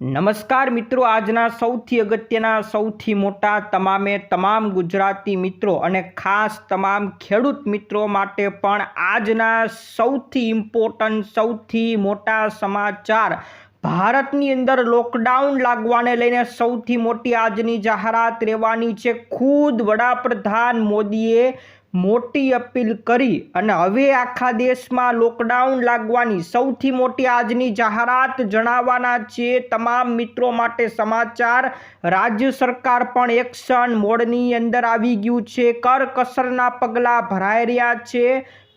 નમસ્કાર મિત્રો, આજના સૌથી અગત્યના સૌથી મોટા તમામ ગુજરાતી મિત્રો અને ખાસ તમામ ખેડૂત મિત્રો માટે પણ આજના સૌથી ઇમ્પોર્ટન્ટ સૌથી મોટા સમાચાર ભારતની અંદર લોકડાઉન લાગવાને લઈને સૌથી મોટી આજની જાહેરાત રહેવાની છે। ખુદ વડાપ્રધાન મોદીએ મોટી અપીલ કરી અને હવે આખા દેશમાં લોકડાઉન લાગવાની સૌથી મોટી આજની જાહેરાત જણાવવાના છે। તમામ મિત્રો માટે સમાચાર, રાજ્ય સરકાર પણ એક્શન મોડની અંદર આવી ગયું છે। કરકસરના પગલાં ભરાઈ રહ્યા છે।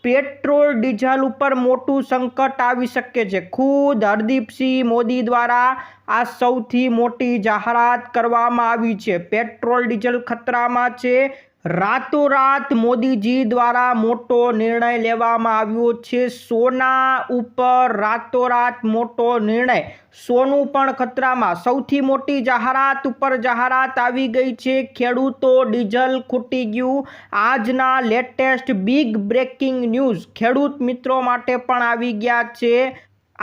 પેટ્રોલ ડીઝલ ઉપર મોટું સંકટ આવી શકે છે। ખુદ હરદીપસિંહ મોદી દ્વારા આ સૌથી મોટી જાહેરાત કરવામાં આવી છે। પેટ્રોલ ડીઝલ ખતરામાં છે। રાતોરાત મોદીજી દ્વારા મોટો નિર્ણય લેવામાં આવ્યો છે। સોના ઉપર રાતોરાત મોટો નિર્ણય, સોનું પણ ખતરામાં। સૌથી મોટી જાહેરાત ઉપર જાહેરાત આવી ગઈ છે। ખેડૂતો ડીઝલ ખૂટી ગયું, આજના લેટેસ્ટ બિગ બ્રેકિંગ ન્યૂઝ ખેડૂત મિત્રો માટે પણ આવી ગયા છે।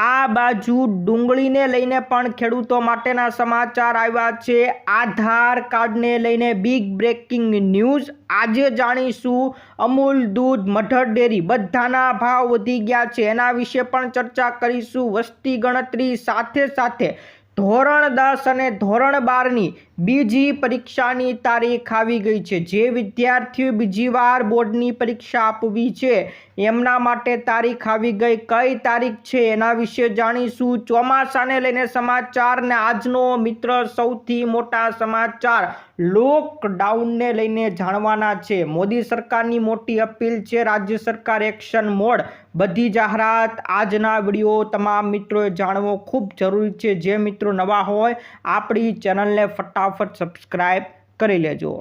આ બાજુ ડુંગળીને લઈને પણ ખેડૂતો માટેના સમાચાર આવ્યા છે। આધાર કાર્ડને લઈને બિગ બ્રેકિંગ ન્યૂઝ આજે જાણીશું। અમૂલ દૂધ, મધર ડેરી બધાના ભાવ વધી ગયા છે, એના વિશે પણ ચર્ચા કરીશું। વસ્તી ગણતરી સાથે સાથે ધોરણ 10 અને ધોરણ 12ની બીજી પરીક્ષાની તારીખ આવી ગઈ છે। જે વિદ્યાર્થીઓ બીજી વાર બોર્ડની પરીક્ષા આપવી છે એમના માટે તારીખ આવી ગઈ। કઈ તારીખ છે એના વિશે જાણીશું। ચોમાસાને લઈને સમાચાર ને આજનો મિત્ર સૌથી મોટા સમાચાર લોકડાઉનને લઈને જાણવાના છે। મોદી સરકારની મોટી અપીલ છે, રાજ્ય સરકાર એક્શન મોડ। બધી જાહેરાત આજના વિડીયો તમામ મિત્રોએ જાણવો ખૂબ જરૂરી છે। જે મિત્રો નવા હોય આપણી ચેનલને ફટાફટ સબસ્ક્રાઈબ કરી લેજો।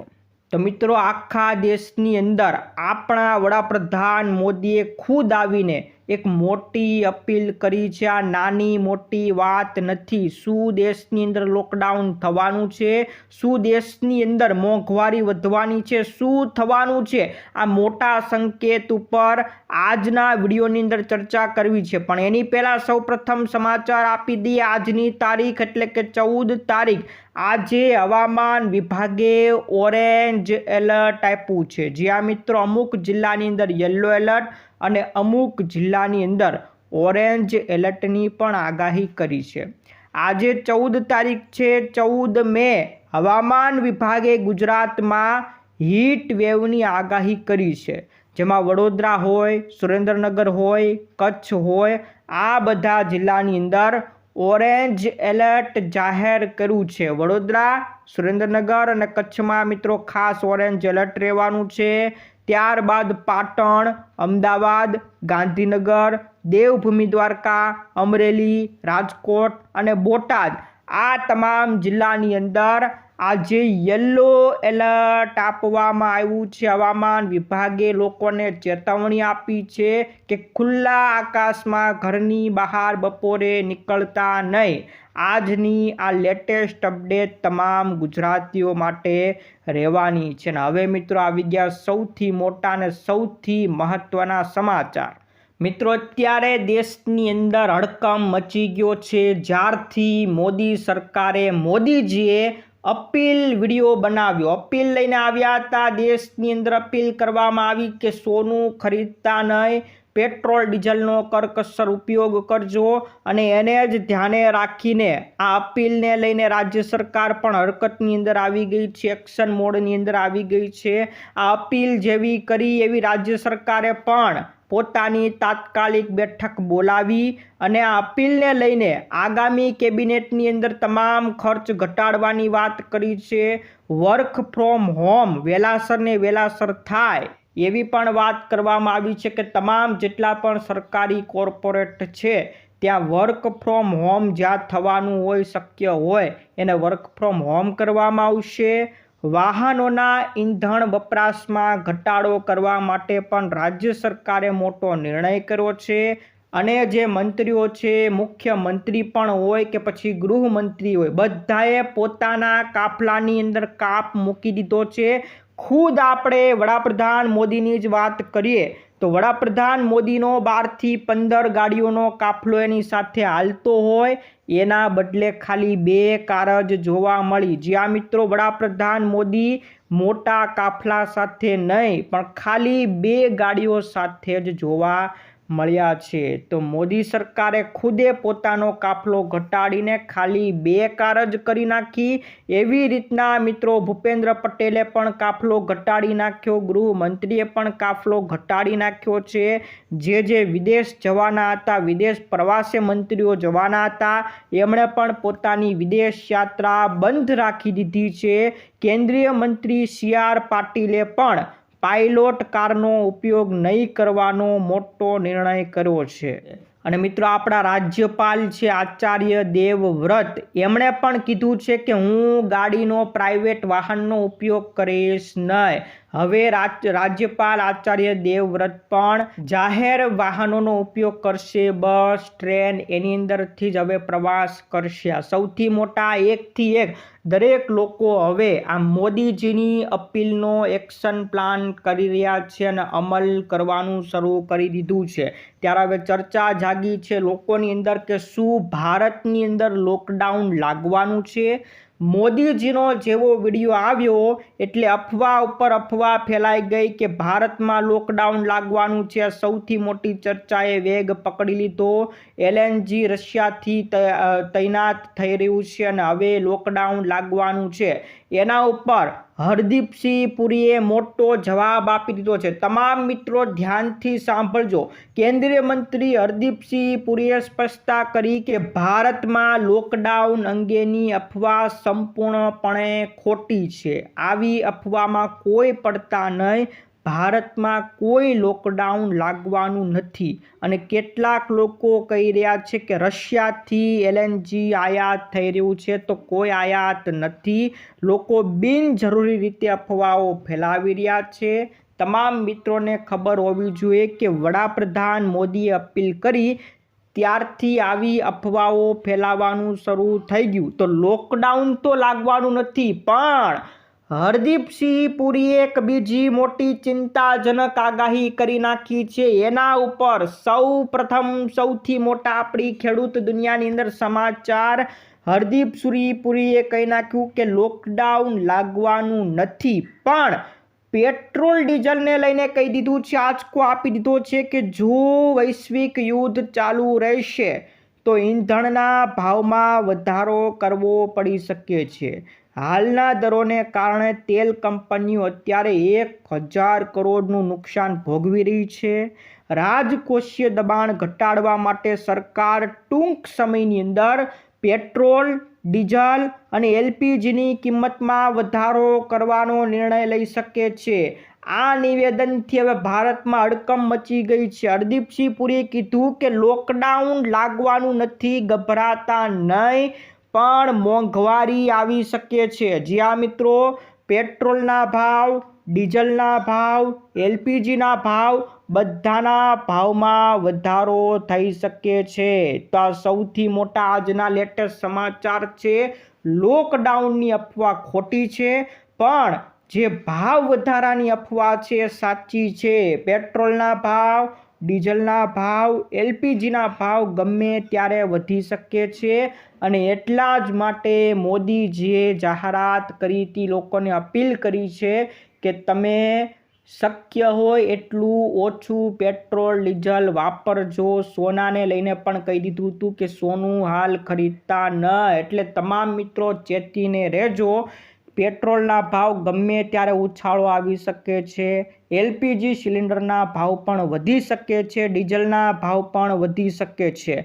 તો મિત્રો, આખા દેશની અંદર આપણા વડાપ્રધાન મોદીએ ખુદ આવીને એક મોટી અપીલ કરી છે। આ નાની મોટી વાત નથી। શું દેશની અંદર લોકડાઉન થવાનું છે? શું દેશની અંદર મોંઘવારી વધવાની છે? શું થવાનું છે? આ મોટા સંકેત ઉપર આજના વિડીયોની અંદર ચર્ચા કરવી છે। પણ એની પહેલાં સૌપ્રથમ સમાચાર આપી દઈએ। આજની તારીખ એટલે કે 14 તારીખ આજે હવામાન વિભાગે ઓરેન્જ એલર્ટ આપ્યું છે। જ્યાં મિત્રો અમુક જિલ્લાની અંદર યલો એલર્ટ અને અમુક જિલ્લાની અંદર ઓરેન્જ એલર્ટની પણ આગાહી કરી છે। આજે 14 તારીખ છે, 14 મે હવામાન વિભાગે ગુજરાતમાં હીટ વેવની આગાહી કરી છે। જેમાં વડોદરા હોય, સુરેન્દ્રનગર હોય, કચ્છ હોય, આ બધા જિલ્લાની અંદર ઓરેન્જ એલર્ટ જાહેર કર્યું છે। વડોદરા, સુરેન્દ્રનગર અને કચ્છમાં મિત્રો ખાસ ઓરેન્જ એલર્ટ રહેવાનું છે। ત્યારબાદ પાટણ, અમદાવાદ, ગાંધીનગર, દેવભૂમિ દ્વારકા, અમરેલી, રાજકોટ અને બોટાદ આ તમામ જિલ્લાની અંદર આજે યલો એલર્ટ આપવામાં આવ્યું છે। હવામાન વિભાગે લોકોને ચેતવણી આપી છે કે ખુલ્લા આકાશમાં ઘરની બહાર બપોરે નીકળતા નહીં। આજની આ લેટેસ્ટ અપડેટ તમામ ગુજરાતીઓ માટે રહેવાની છે। ને હવે મિત્રો આવી ગયા સૌથી મોટા અને સૌથી મહત્વના સમાચાર। મિત્રો, અત્યારે દેશની અંદર હડકંપ મચી ગયો છે। જ્યારથી મોદી સરકારે, મોદીજીએ અપીલ વિડીયો બનાવ્યો, અપીલ લઈને આવ્યા હતા। દેશની અંદર અપીલ કરવામાં આવી કે સોનું ખરીદતા નહીં, પેટ્રોલ ડીઝલનો કરકસર ઉપયોગ કરજો અને એને જ ધ્યાને રાખીને આ અપીલને લઈને રાજ્ય સરકાર પણ હરકતની અંદર આવી ગઈ છે, એક્શન મોડની અંદર આવી ગઈ છે। આ અપીલ જેવી કરી એવી રાજ્ય સરકારે પણ પોતાની તાત્કાલિક બેઠક બોલાવી અને આ અપીલને લઈને આગામી કેબિનેટની અંદર તમામ ખર્ચ ઘટાડવાની વાત કરી છે। વર્ક ફ્રોમ હોમ વહેલાસર ને વહેલાસર થાય એવી પણ વાત કરવામાં આવી છે કે તમામ જેટલા પણ સરકારી કોર્પોરેટ છે ત્યાં વર્ક ફ્રોમ હોમ જ્યાં થવાનું હોય, શક્ય હોય એને વર્ક ફ્રોમ હોમ કરવામાં આવશે। વાહનોના ઈંધણ વપરાશમાં ઘટાડો કરવા માટે પણ રાજ્ય સરકારે મોટો નિર્ણય કર્યો છે। અને જે મંત્રીઓ છે, મુખ્યમંત્રી પણ હોય કે પછી ગૃહમંત્રી હોય, બધાએ પોતાના કાફલાની અંદર કાપ મૂકી દીધો છે। ખુદ આપણે વડાપ્રધાન મોદીની જ વાત કરીએ તો વડાપ્રધાન મોદીનો 12 થી 15 ગાડીઓનો કાફલો એની સાથે હાલતો હોય, એના બદલે ખાલી 2 કાર જ જોવા મળી. જ્યાં મિત્રો વડાપ્રધાન મોદી મોટા કાફલા સાથે નહીં પણ ખાલી 2 ગાડીઓ સાથે જ જોવા મળ્યા છે. તો મોદી સરકારે ખુદે પોતાનો કાફલો ઘટાડીને ખાલી 2 કાર જ કરી નાખી. એવી રીતના મિત્રો ભૂપેન્દ્ર પટેલે પણ કાફલો ઘટાડી નાખ્યો, ગૃહમંત્રીએ પણ કાફલો ઘટાડી નાખ્યો છે. જે વિદેશ જવાના હતા, વિદેશ પ્રવાસે મંત્રીઓ જવાના હતા, એમણે પણ પોતાની વિદેશ યાત્રા બંધ રાખી દીધી છે. કેન્દ્રીય મંત્રી CR પાટીલે પણ પાયલોટ કારનો ઉપયોગ નહીં કરવાનો મોટો નિર્ણય કર્યો છે. અને મિત્રો આપણા રાજ્યપાલ છે આચાર્ય દેવવ્રત, એમણે પણ કીધું છે કે હું ગાડીનો પ્રાઇવેટ વાહનનો ઉપયોગ કરીશ નહીં. હવે રાજ્યપાલ આચાર્ય દેવવ્રત પણ જાહેર વાહનોનો ઉપયોગ કરશે. બસ, ટ્રેન, એની અંદરથી જ હવે પ્રવાસ કરશે. સૌથી મોટા એકથી એક દરેક લોકો હવે આ મોદીજીની અપીલનો એક્શન પ્લાન કરી રહ્યા છે અને અમલ કરવાનું શરૂ કરી દીધું છે. ત્યારે હવે ચર્ચા જાગી છે લોકોની અંદર કે શું ભારતની અંદર લોકડાઉન લાગવાનું છે. મોદીજીનો જેવો વિડીયો આવ્યો એટલે અફવા ઉપર અફવા ફેલાઈ ગઈ કે ભારતમાં લોકડાઉન લાગવાનું છે. સૌથી મોટી ચર્ચાએ વેગ પકડી લીધો. LNG રશિયાથી તૈનાત થઈ રહ્યું છે અને હવે લોકડાઉન લાગવાનું છે. એના ઉપર હરદીપસિંહ પુરીએ મોટો જવાબ આપી દીધો છે. તમામ મિત્રો ધ્યાનથી સાંભળજો. કેન્દ્રીય મંત્રી હરદીપસિંહ પુરીએ સ્પષ્ટતા કરી કે ભારતમાં લોકડાઉન અંગેની અફવા સંપૂર્ણપણે ખોટી છે. આવી અફવામાં કોઈ પડતા નહીં. ભારતમાં કોઈ લોકડાઉન લાગવાનું નથી. અને કેટલાક લોકો કહી રહ્યા છે કે રશિયાથી LNG આયાત થઈ રહ્યું છે, તો કોઈ આયાત નથી. લોકો બિનજરૂરી રીતે અફવાઓ ફેલાવી રહ્યા છે. તમામ મિત્રોને ખબર હોવી જોઈએ કે વડાપ્રધાન મોદીએ અપીલ કરી ત્યારથી આવી અફવાઓ ફેલાવાનું શરૂ થઈ ગયું. તો લોકડાઉન તો લાગવાનું નથી, પણ હરદીપસિંહ પુરીએ એક બીજી મોટી ચિંતાજનક આગાહી કરી નાખી છે. એના ઉપર સૌથી મોટા આપણી ખેડૂત દુનિયાની અંદર સમાચાર. હરદીપસિંહ પુરીએ કહી નાખ્યું કે લોકડાઉન લાગવાનું નથી, પણ પેટ્રોલ ડીઝલને લઈને કહી દીધું છે, આંચકો આપી દીધો છે કે જો વૈશ્વિક યુદ્ધ ચાલુ રહેશે તો ઈંધણના ભાવમાં વધારો કરવો પડી શકે છે. હાલના દરોને કારણે તેલ કંપનીઓ અત્યારે 1000 કરોડનું નુકસાન ભોગવી રહી છે. રાજકોષીય દબાણ ઘટાડવા માટે સરકાર ટૂંક સમયની અંદર પેટ્રોલ, ડીઝલ અને LPGની કિંમતમાં વધારો કરવાનો નિર્ણય લઈ શકે છે. આ નિવેદનથી હવે ભારતમાં હડકંપ મચી ગઈ છે. હરદીપસિંહ પુરીએ કીધું કે લોકડાઉન લાગવાનું નથી, ગભરાતા નહીં, પણ મોંઘવારી આવી શકે છે. જ્યાં મિત્રો પેટ્રોલના ભાવ, ડીઝલના ભાવ, LPGના ભાવ બધાના ભાવમાં વધારો થઈ શકે છે. તો આ સૌથી મોટા આજના લેટેસ્ટ સમાચાર છે. લોકડાઉનની અફવા ખોટી છે, પણ જે ભાવ વધારાની અફવા છે સાચી છે. પેટ્રોલના ભાવ, ડીઝલના ભાવ, LPGના ભાવ ગમે ત્યારે વધી શકે છે. અને એટલા જ માટે મોદીજીએ જાહેરાત કરી હતી, લોકોને અપીલ કરી છે કે તમે શક્ય હોય એટલું ઓછું પેટ્રોલ ડીઝલ વાપરજો. સોનાને લઈને પણ કહી દીધું હતું કે સોનું હાલ ખરીદતા ન. એટલે તમામ મિત્રો ચેતીને રહેજો. પેટ્રોલના ભાવ ગમે ત્યારે ઉછાળો આવી શકે છે. LPG સિલિન્ડરના ભાવ પણ વધી શકે છે. ડીઝલના ભાવ પણ વધી શકે છે.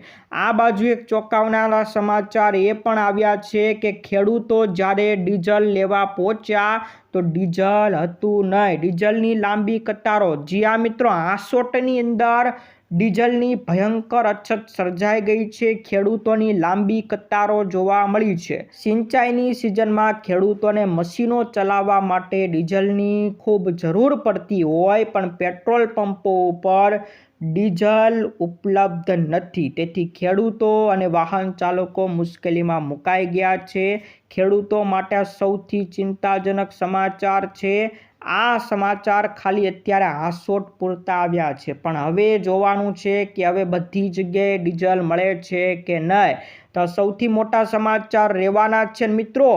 આ બાજુ એક ચોંકાવનારા સમાચાર એ પણ આવ્યા છે કે ખેડૂતો જ્યારે ડીઝલ લેવા પહોંચ્યા તો ડીઝલ હતું નહીં. ડીઝલની લાંબી કતારો. જ્યાં મિત્રો હાંસોટની અંદર ડીઝલની ભયંકર અછત સર્જાઈ ગઈ છે. ખેડૂતોની લાંબી કતારો જોવા મળી છે. સિંચાઈની સિઝનમાં ખેડૂતોને મશીનો ચલાવવા માટે ડીઝલની ખૂબ જરૂર પડતી હોય, પણ પેટ્રોલ પંપો ઉપર ડીઝલ ઉપલબ્ધ નથી. તેથી ખેડૂતો અને વાહન ચાલકો મુશ્કેલીમાં મુકાઈ ગયા છે. ખેડૂતો માટે સૌથી ચિંતાજનક સમાચાર છે. આ સમાચાર ખાલી અત્યારે હાસોટ પૂરતા આવ્યા છે, પણ હવે જોવાનું છે કે હવે બધી જગ્યાએ ડીઝલ મળે છે કે નહીં. તો સૌથી મોટા સમાચાર રહેવાના છે મિત્રો.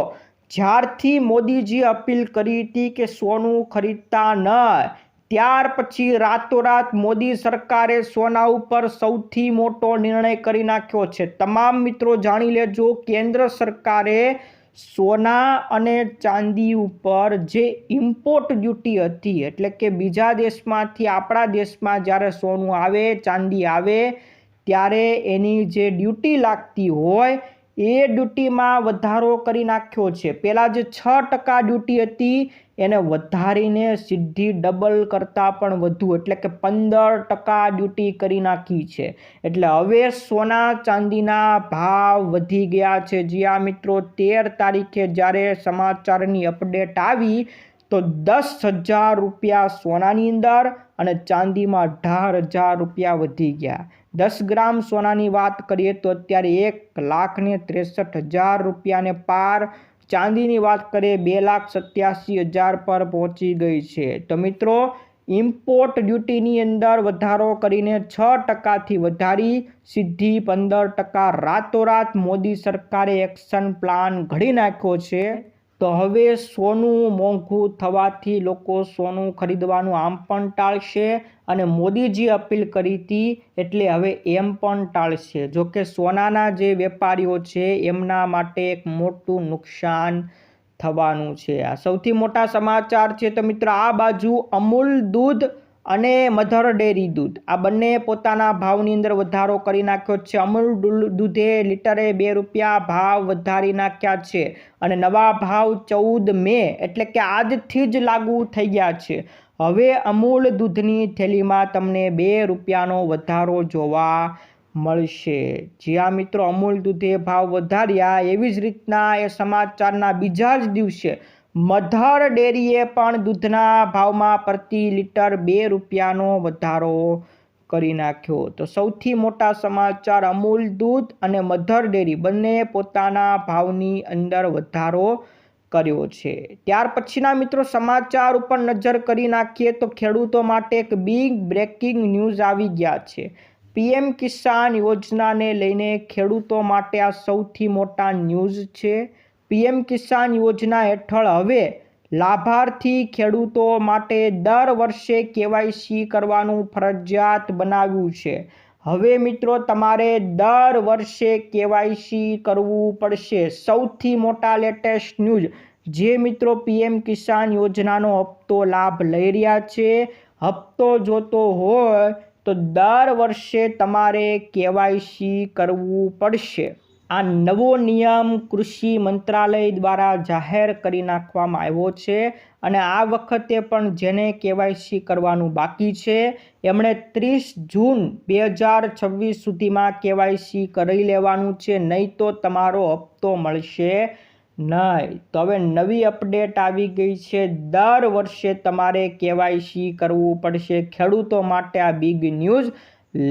જ્યારથી મોદીજી અપીલ કરી હતી કે સોનું ખરીદતા નહીં, ત્યાર પછી રાતોરાત મોદી સરકારે સોના ઉપર સૌથી મોટો નિર્ણય કરી નાખ્યો છે. તમામ મિત્રો જાણી લેજો, કેન્દ્ર સરકારે સોના અને ચાંદી ઉપર જે ઇમ્પોર્ટ ડ્યુટી હતી, એટલે કે બીજા દેશમાંથી આપણા દેશમાં જ્યારે સોનું આવે, ચાંદી આવે, ત્યારે એની જે ડ્યુટી લાગતી હોય એ ડ્યુટીમાં વધારો કરી નાખ્યો છે. પહેલાં જે 6% ડ્યુટી હતી એને વધારીને સીધી ડબલ કરતાં પણ વધુ, એટલે કે 15% ડ્યુટી કરી નાખી છે. એટલે હવે સોના ચાંદીના ભાવ વધી ગયા છે. જ્યાં મિત્રો 13 તારીખે જ્યારે સમાચારની અપડેટ આવી તો 10,000 રૂપિયા સોનાની અંદર અને ચાંદીમાં 18,000 રૂપિયા વધી ગયા. 10 ગ્રામ સોનાની વાત કરીએ તો અત્યારે 1,63,000 રૂપિયાને પાર. ચાંદીની વાત કરીએ 2,87,000 પર પહોંચી ગઈ છે. તો મિત્રો ઇમ્પોર્ટ ડ્યુટીની અંદર વધારો કરીને 6%થી વધારી સીધી 15%. રાતોરાત મોદી સરકારે એક્શન પ્લાન ઘડી નાખ્યો છે. તો હવે સોનું મોંઘું થવાથી લોકો સોનું ખરીદવાનું આમ પણ ટાળશે અને મોદીજી અપીલ કરી હતી એટલે હવે એમ પણ ટાળશે. જોકે સોનાના જે વેપારીઓ છે એમના માટે એક મોટું નુકસાન થવાનું છે. આ સૌથી મોટા સમાચાર છે. તો મિત્રો આ બાજુ અમૂલ દૂધ અને મધર ડેરી દૂધ આ બંને પોતાના ભાવની અંદર વધારો કરી નાખ્યો છે. અમૂલ દૂધે લીટરે 2 રૂપિયા ભાવ વધારી નાખ્યા છે અને નવા ભાવ 14 મે એટલે કે આજથી જ લાગુ થઈ ગયા છે. હવે અમૂલ દૂધની થેલીમાં તમને 2 રૂપિયાનો વધારો જોવા મળશે. જ્યાં મિત્રો અમૂલ દૂધે ભાવ વધાર્યા, એવી જ રીતના એ સમાચારના બીજા જ દિવસે મધર ડેરીએ પણ દૂધના ભાવમાં પ્રતિ લીટર 2 રૂપિયાનો વધારો કરી નાખ્યો. તો સૌથી મોટા સમાચાર, અમૂલ દૂધ અને મધર ડેરી બંને પોતાના ભાવની અંદર વધારો કર્યો છે. ત્યાર પછીના મિત્રો સમાચાર ઉપર નજર કરી નાખીએ તો ખેડૂતો માટે એક બિગ બ્રેકિંગ ન્યૂઝ આવી ગયા છે. પીએમ કિસાન યોજનાને લઈને ખેડૂતો માટે આ સૌથી મોટા ન્યૂઝ છે. પીએમ કિસાન યોજના હેઠળ હવે લાભાર્થી ખેડૂતો માટે દર વર્ષે કેવાયસી કરવાનું ફરજિયાત બનાવ્યું છે. હવે મિત્રો તમારે દર વર્ષે કેવાયસી કરવું પડશે. સૌથી મોટા લેટેસ્ટ ન્યૂઝ, જે મિત્રો પીએમ કિસાન યોજનાનો હપ્તો લાભ લઈ રહ્યા છે, હપ્તો જોતો હોય તો દર વર્ષે તમારે કેવાયસી કરવું પડશે. આ નવો નિયમ કૃષિ મંત્રાલય દ્વારા જાહેર કરી નાખવામાં આવ્યો છે અને આ વખતે પણ જેને કેવાયસી કરવાનું બાકી છે એમણે 30 જૂન 2026 સુધીમાં કેવાયસી કરી લેવાનું છે, નહીં તો તમારો હપ્તો મળશે નહીં. તો હવે નવી અપડેટ આવી ગઈ છે. દર વર્ષે તમારે કેવાયસી કરવું પડશે. ખેડૂતો માટે આ બિગ ન્યૂઝ,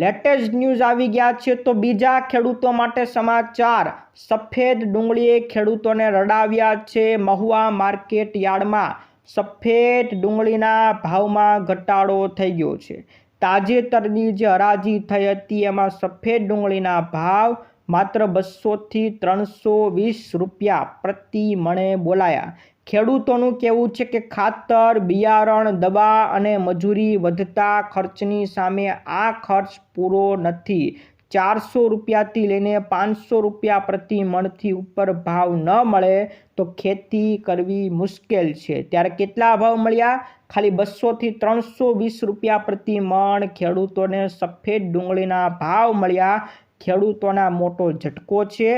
લેટેસ્ટ ન્યૂઝ આવી ગયા છે. તો બીજા ખેડૂતો માટે સમાચાર, સફેદ ડુંગળીએ ખેડૂતોને રડાવ્યા છે. મહુવા માર્કેટ યાર્ડમાં સફેદ ડુંગળીના ભાવમાં ઘટાડો થઈ ગયો છે. તાજેતરની જે હરાજી થઈ હતી એમાં સફેદ ડુંગળીના ભાવ માત્ર 200 થી 320 રૂપિયા પ્રતિ મણે બોલાયા. ખેડૂતોનું કહેવું છે કે ખાતર, બિયારણ, દવા અને મજૂરી વધતા ખર્ચની સામે આ ખર્ચ પૂરો નથી. 400 રૂપિયાથી લઈને 500 રૂપિયા પ્રતિ મણથી ઉપર ભાવ ન મળે તો ખેતી કરવી મુશ્કેલ છે. ત્યારે કેટલા ભાવ મળ્યા? ખાલી 200 થી 320 રૂપિયા પ્રતિ મણ ખેડૂતોને સફેદ ડુંગળીના ભાવ મળ્યા. ખેડૂતોના મોટો ઝટકો છે.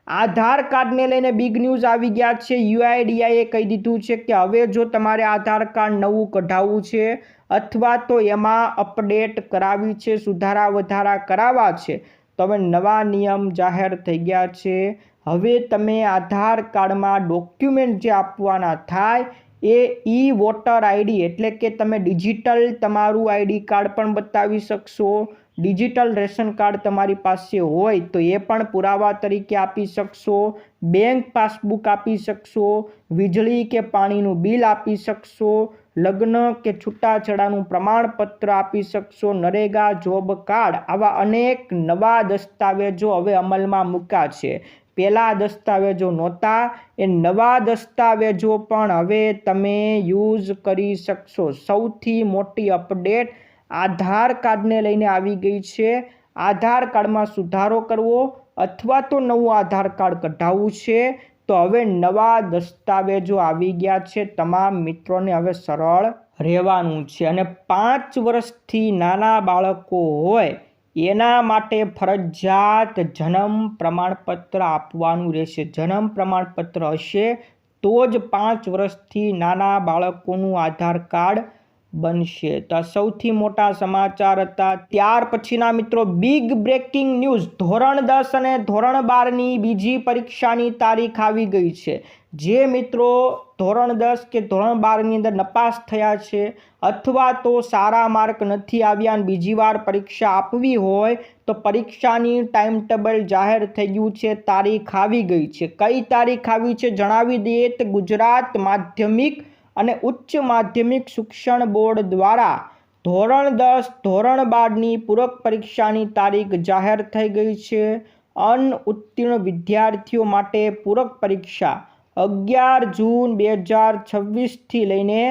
આધાર કાર્ડને લઈને બિગ ન્યૂઝ આવી ગયા છે. યુઆઈડીઆઈએ કહી દીધું છે કે હવે જો તમારે આધાર કાર્ડ નવું કઢાવવું છે અથવા તો એમાં અપડેટ કરાવી છે, સુધારા વધારા કરાવવા છે, તો હવે નવા નિયમ જાહેર થઈ ગયા છે. હવે તમે આધાર કાર્ડમાં ડોક્યુમેન્ટ જે આપવાના થાય એ ઈ વોટર આઈડી, એટલે કે તમે ડિજિટલ તમારું આઈડી કાર્ડ પણ બતાવી શકશો. ડિજિટલ રેશન કાર્ડ તમારી પાસે હોય તો એ પણ પુરાવા તરીકે આપી શકશો. બેંક પાસબુક આપી શકશો. વીજળી કે પાણીનું બિલ આપી શકશો. લગ્ન કે છૂટાછેડાનું પ્રમાણપત્ર આપી શકશો, નરેગા, જોબ કાર્ડ, આવા અનેક નવા દસ્તાવેજો હવે અમલમાં મૂક્યા છે. પહેલા દસ્તાવેજો નહોતા, એ નવા દસ્તાવેજો પણ હવે તમે યુઝ કરી શકશો. સૌથી મોટી અપડેટ આધાર કાર્ડને લઈને આવી ગઈ છે. આધાર કાર્ડમાં સુધારો કરવો અથવા તો નવું આધાર કાર્ડ કઢાવવું છે તો હવે નવા દસ્તાવેજો આવી ગયા છે. તમામ મિત્રોને હવે સરળ રહેવાનું છે. અને 5 વર્ષથી નાના બાળકો હોય એના માટે ફરજિયાત જન્મ પ્રમાણપત્ર આપવાનું રહેશે. જન્મ પ્રમાણપત્ર હશે તો જ 5 વર્ષથી નાના બાળકોનું આધાર કાર્ડ બનશે. તો સૌથી મોટા સમાચાર હતા. ત્યાર પછીના મિત્રો બિગ બ્રેકિંગ ન્યૂઝ. ધોરણ 10 અને ધોરણ 12ની બીજી પરીક્ષાની તારીખ આવી ગઈ છે. જે મિત્રો ધોરણ 10 કે ધોરણ 12ની અંદર નપાસ થયા છે અથવા તો સારા માર્ક નથી આવ્યા અને બીજી વાર પરીક્ષા આપવી હોય તો પરીક્ષાની ટાઈમ ટેબલ જાહેર થઈ ગયું છે. તારીખ આવી ગઈ છે. કઈ તારીખ આવી છે જણાવી દઈએ તો ગુજરાત માધ્યમિક અને ઉચ્ચ માધ્યમિક શિક્ષણ બોર્ડ દ્વારા ધોરણ 10 ધોરણ 12ની પૂરક પરીક્ષાની તારીખ જાહેર થઈ ગઈ છે. અનઉત્તીર્ણ વિદ્યાર્થીઓ માટે પૂરક પરીક્ષા 11 જૂન 2026થી લઈને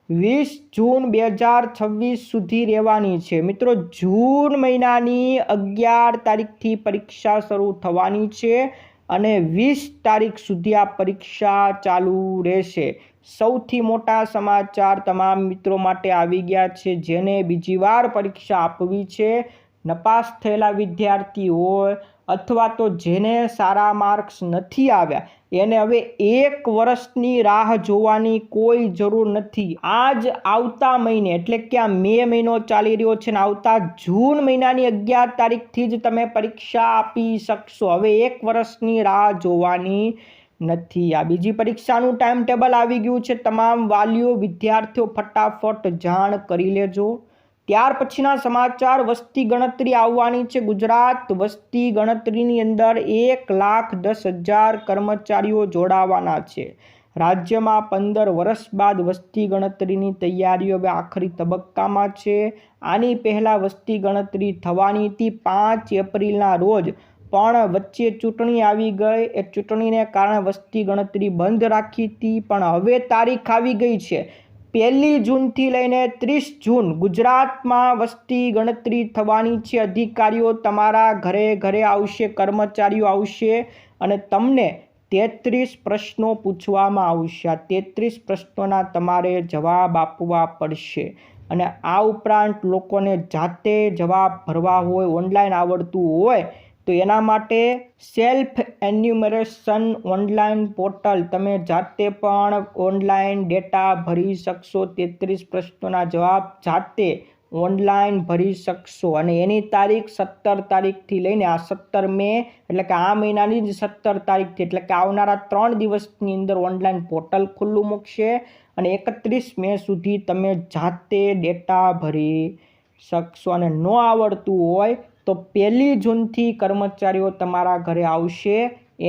20 જૂન 2026 સુધી રહેવાની છે. મિત્રો જૂન મહિનાની 11 તારીખથી પરીક્ષા શરૂ થવાની છે અને 20 તારીખ સુધી આ પરીક્ષા ચાલુ રહેશે. સૌથી મોટા સમાચાર તમામ મિત્રો માટે આવી ગયા છે. જેને બીજી વાર પરીક્ષા આપવી છે, નપાસ થયેલા વિદ્યાર્થી હોય અથવા તો જેને સારા માર્ક્સ નથી આવ્યા એને હવે 1 વર્ષની રાહ જોવાની કોઈ જરૂર નથી. આજ આવતા મહિને એટલે કે આ મે મહિનો ચાલી રહ્યો છે ને આવતા જૂન મહિનાની 11 તારીખથી જ તમે પરીક્ષા આપી શકશો. હવે 1 વર્ષની રાહ જોવાની નથી. આ બીજી પરીક્ષાનું ટાઈમ ટેબલ આવી ગયું છે. તમામ વાલીઓ વિદ્યાર્થીઓ ફટાફટ જાણ કરી લેજો. ત્યાર પછીના સમાચાર. વસ્તી ગણતરી આવવાની છે. ગુજરાત વસ્તી ગણતરીની અંદર 1,10,000 કર્મચારીઓ જોડાવાના છે. રાજ્યમાં 15 વર્ષ બાદ વસ્તી ગણતરીની તૈયારીઓ હવે આખરી તબક્કામાં છે. આની પહેલા વસ્તી ગણતરી થવાની હતી 5 એપ્રિલના રોજ, પણ વચ્ચે ચૂંટણી આવી ગઈ. એ ચૂંટણીને કારણે વસ્તી ગણતરી બંધ રાખી હતી, પણ હવે તારીખ આવી ગઈ છે. 1 જૂનથી લઈને 30 જૂન ગુજરાતમાં વસ્તી ગણતરી થવાની છે. અધિકારીઓ તમારા ઘરે ઘરે આવશે, કર્મચારીઓ આવશે અને તમને 33 પ્રશ્નો પૂછવામાં આવશે. આ 33 પ્રશ્નોના તમારે જવાબ આપવા પડશે અને આ ઉપરાંત લોકોને જાતે જવાબ ભરવા હોય, ઓનલાઈન આવડતું હોય તો એના માટે સેલ્ફ એન્યુમરેશન ઓનલાઈન પોર્ટલ તમે જાતે પણ ઓનલાઈન ડેટા ભરી શકશો. 33 પ્રશ્નોના જવાબ જાતે ઓનલાઈન ભરી શકશો અને એની તારીખ 17 તારીખથી લઈને આ 17 મે એટલે કે આ મહિનાની જ 17 તારીખથી એટલે કે આવનારા 3 દિવસની અંદર ઓનલાઈન પોર્ટલ ખુલ્લું મૂકશે અને 31 મે સુધી તમે જાતે ડેટા ભરી શકશો. અને ન આવડતું હોય તો 1 જૂનથી કર્મચારીઓ તમારા ઘરે આવશે,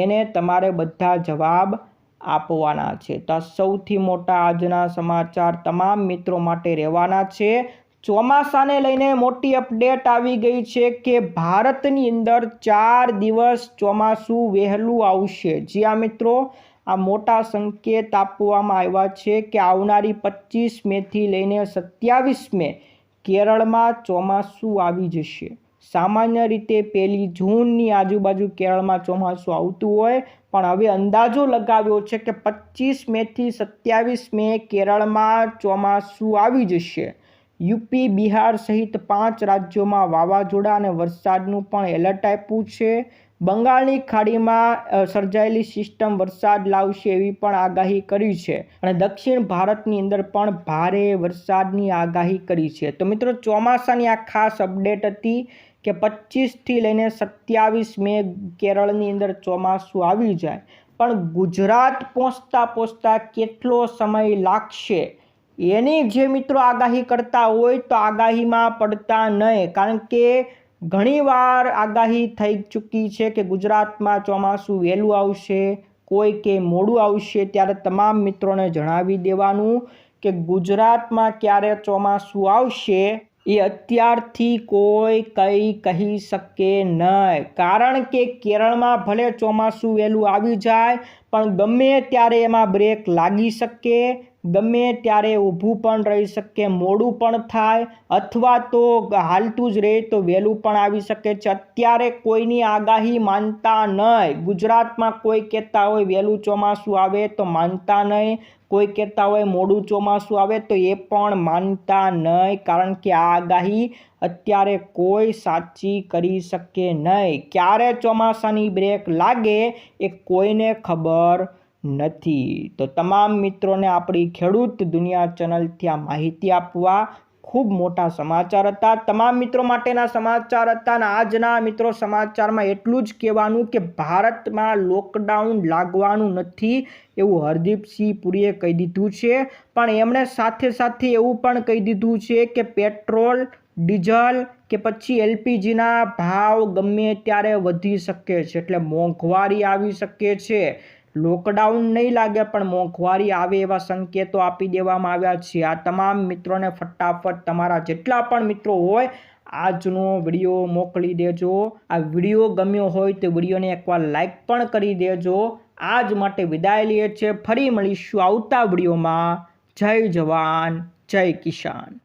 એને તમારે બધા જવાબ આપવાના છે. તો સૌથી મોટા આજના સમાચાર તમામ મિત્રો માટે રહેવાના છે. ચોમાસાને લઈને મોટી અપડેટ આવી ગઈ છે કે ભારતની અંદર 4 દિવસ ચોમાસું વહેલું આવશે. જી આ મિત્રો, આ મોટા સંકેત આપવામાં આવ્યા છે કે આવનારી 25 મેથી લઈને 27 મે કેરળમાં ચોમાસું આવી જશે. સામાન્ય રીતે 1 જૂનની આજુબાજુ કેરળમાં ચોમાસું આવતું હોય, પણ હવે અંદાજો લગાવ્યો છે કે 25 મેથી 27 મે કેરળમાં ચોમાસું આવી જશે. યુપી, બિહાર સહિત 5 રાજ્યોમાં વાવાઝોડા અને વરસાદનું પણ એલર્ટ આપ્યું છે. બંગાળની ખાડીમાં સર્જાયેલી સિસ્ટમ વરસાદ લાવશે એવી પણ આગાહી કરી છે અને દક્ષિણ ભારતની અંદર પણ ભારે વરસાદની આગાહી કરી છે. તો મિત્રો ચોમાસાની આ ખાસ અપડેટ હતી કે 25થી લઈને 27 મે કેરળની અંદર ચોમાસું આવી જાય, પણ ગુજરાત પહોંચતા કેટલો સમય લાગશે એની જે મિત્રો આગાહી કરતા હોય તો આગાહીમાં પડતા નહીં, કારણ કે ઘણીવાર આગાહી થઈ ચૂકી છે કે ગુજરાતમાં ચોમાસું વહેલું આવશે, કોઈ કે મોડું આવશે. ત્યારે તમામ મિત્રોને જણાવી દેવાનું કે ગુજરાતમાં ક્યારે ચોમાસું આવશે એ અત્યારથી કોઈ કહી શકે નહીં, કારણ કે કેરળમાં ભલે ચોમાસું વહેલું આવી જાય પણ ગમે ત્યારે એમાં બ્રેક લાગી શકે, ગમે ત્યારે ઊભું પણ રહી શકે, મોડું પણ થાય અથવા તો હાલતું જ રહે તો વહેલું પણ આવી શકે છે. અત્યારે કોઈની આગાહી માનતા નહીં. ગુજરાતમાં કોઈ કહેતા હોય વહેલું ચોમાસું આવે તો માનતા નહીં, કોઈ કહેતા હોય મોડું ચોમાસું આવે તો એ પણ માનતા નહીં, કારણ કે આ આગાહી અત્યારે કોઈ સાચી કરી શકે નહીં. ક્યારે ચોમાસાની બ્રેક લાગે એ કોઈને ખબર નથી. તો તમામ મિત્રોને આપણી ખેડૂત દુનિયા ચેનલથી આ માહિતી આપવા ખૂબ મોટા સમાચાર હતા. તમામ મિત્રો માટેના સમાચાર હતા અને આજના મિત્રો સમાચારમાં એટલું જ કહેવાનું કે ભારતમાં લોકડાઉન લાગવાનું નથી એવું હરદીપસિંહ પુરીએ કહી દીધું છે, પણ એમણે સાથે સાથે એવું પણ કહી દીધું છે કે પેટ્રોલ, ડીઝલ કે પછી એલપીજીના ભાવ ગમે ત્યારે વધી શકે છે, એટલે મોંઘવારી આવી શકે છે. લોકડાઉન નહીં લાગે પણ મોંઘવારી આવે એવા સંકેતો આપી દેવામાં આવ્યા છે. આ તમામ મિત્રોને ફટાફટ તમારા જેટલા પણ મિત્રો હોય આજનો વિડીયો મોકલી દેજો. આ વિડીયો ગમ્યો હોય તો વિડીયોને એકવાર લાઈક પણ કરી દેજો. આજ માટે વિદાય લઈએ છીએ. ફરી મળીશું આવતા વિડીયોમાં. જય જવાન જય કિસાન.